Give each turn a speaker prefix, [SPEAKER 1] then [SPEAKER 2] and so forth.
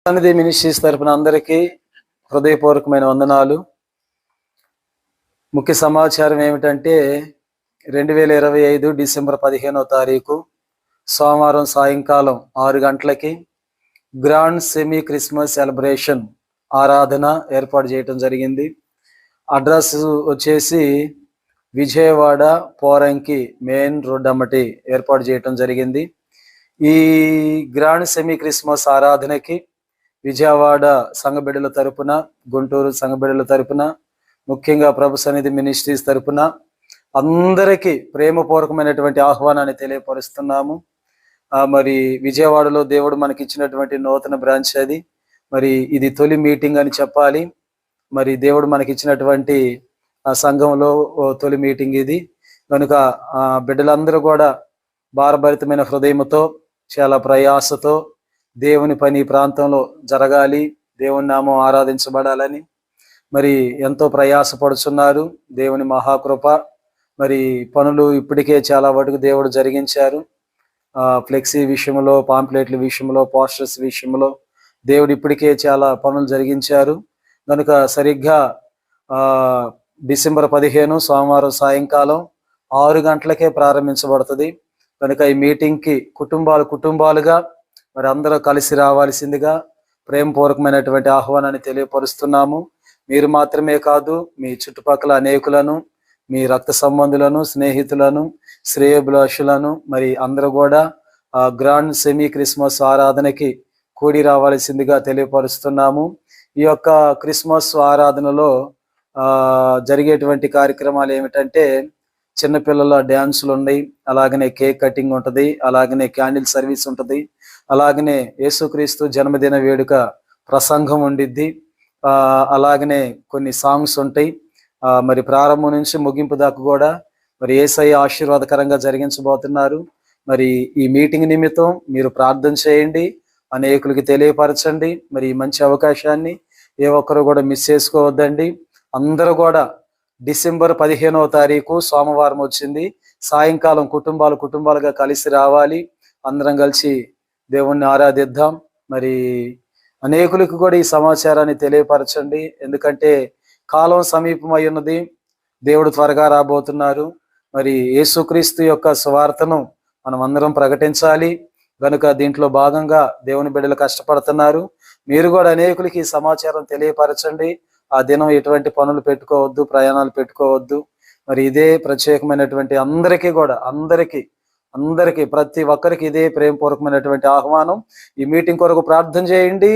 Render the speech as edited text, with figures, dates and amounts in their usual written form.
[SPEAKER 1] సన్నిధి మినిస్ట్రీస్ తరపున అందరికీ హృదయపూర్వకమైన వందనాలు. ముఖ్య సమాచారం ఏమిటంటే 2025 డిసెంబర్ 15వ తారీఖు సోమవారం సాయంకాలం 6 గంటలకి గ్రాండ్ సెమీ క్రిస్మస్ సెలబ్రేషన్ ఆరాధన ఏర్పాటు చేయటం జరిగింది. అడ్రస్ వచ్చేసి విజయవాడ పోరంకి మెయిన్ రోడ్ అమ్మటి ఏర్పాటు చేయటం జరిగింది. ఈ గ్రాండ్ సెమీ క్రిస్మస్ ఆరాధనకి విజయవాడ సంఘబిడ్డల తరపున, గుంటూరు సంఘబిడ్డల తరపున, ముఖ్యంగా ప్రభు సన్నిధి మినిస్ట్రీస్ తరపున అందరికీ ప్రేమపూర్వకమైనటువంటి ఆహ్వానాన్ని తెలియపరుస్తున్నాము. మరి విజయవాడలో దేవుడు మనకి ఇచ్చినటువంటి నూతన బ్రాంచ్ అది. మరి ఇది తొలి మీటింగ్ అని చెప్పాలి. మరి దేవుడు మనకి ఇచ్చినటువంటి ఆ సంఘంలో తొలి మీటింగ్ ఇది. కనుక బిడ్డలందరూ కూడా భారభరితమైన హృదయంతో, చాలా ప్రయాసతో దేవుని పని ప్రాంతంలో జరగాలి, దేవుని నామం ఆరాధించబడాలని మరి ఎంతో ప్రయాసపడుచున్నారు. దేవుని మహాకృప, మరి పనులు ఇప్పటికే చాలా వరకు దేవుడు జరిగించారు. ఫ్లెక్సీ విషయంలో, పాంప్లెట్ల విషయంలో, పోస్టర్స్ విషయంలో దేవుడు ఇప్పటికే చాలా పనులు జరిగించారు. కనుక సరిగ్గా డిసెంబర్ 15 సోమవారం సాయంకాలం 6 గంటలకే ప్రారంభించబడుతుంది. కనుక ఈ మీటింగ్కి కుటుంబాలుగా మరి అందరూ కలిసి రావాల్సిందిగా ప్రేమపూర్వకమైనటువంటి ఆహ్వానాన్ని తెలియపరుస్తున్నాము. మీరు మాత్రమే కాదు, మీ చుట్టుపక్కల అనేకులను, మీ రక్త సంబంధులను, స్నేహితులను, శ్రేయోభిలాషులను మరి అందరూ కూడా గ్రాండ్ సెమీ క్రిస్మస్ ఆరాధనకి కూడి రావాల్సిందిగా తెలియపరుస్తున్నాము. ఈ యొక్క క్రిస్మస్ ఆరాధనలో జరిగేటువంటి కార్యక్రమాలు ఏమిటంటే చిన్నపిల్లల డ్యాన్సులు ఉన్నాయి, అలాగనే కేక్ కటింగ్ ఉంటుంది, అలాగనే క్యాండిల్ సర్వీస్ ఉంటుంది, అలాగనే యేసుక్రీస్తు జన్మదిన వేడుక ప్రసంగం ఉండిద్ది, అలాగనే కొన్ని సాంగ్స్ ఉంటాయి. మరి ప్రారంభం నుంచి ముగింపు దాకా కూడా మరి యేసయ్య ఆశీర్వాదకరంగా జరిగించబోతున్నారు. మరి ఈ మీటింగ్ నిమిత్తం మీరు ప్రార్థన చేయండి, అనేకులకి తెలియపరచండి. మరి ఈ మంచి అవకాశాన్ని ఏ ఒక్కరు కూడా మిస్ చేసుకోవద్దండి. అందరూ కూడా డిసెంబర్ 15వ తారీఖు సోమవారం వచ్చింది, సాయంకాలం కుటుంబాలుగా కలిసి రావాలి. అందరం కలిసి దేవుణ్ణి ఆరాధిద్దాం. మరి అనేకులకు కూడా ఈ సమాచారాన్ని తెలియపరచండి. ఎందుకంటే కాలం సమీపమై ఉన్నది, దేవుడు త్వరగా రాబోతున్నారు. మరి యేసుక్రీస్తు యొక్క సువార్తను మనం అందరం ప్రకటించాలి. కనుక దీంట్లో భాగంగా దేవుని బిడ్డలు కష్టపడుతున్నారు. మీరు కూడా అనేకులకి ఈ సమాచారం తెలియపరచండి. ఆ దినం ఎటువంటి పనులు పెట్టుకోవద్దు, ప్రయాణాలు పెట్టుకోవద్దు. మరి ఇదే ప్రత్యేకమైనటువంటి అందరికీ ప్రతి ఒక్కరికి ఇదే ప్రేమపూర్వకమైనటువంటి ఆహ్వానం. ఈ మీటింగ్ కొరకు ప్రార్థన చేయండి.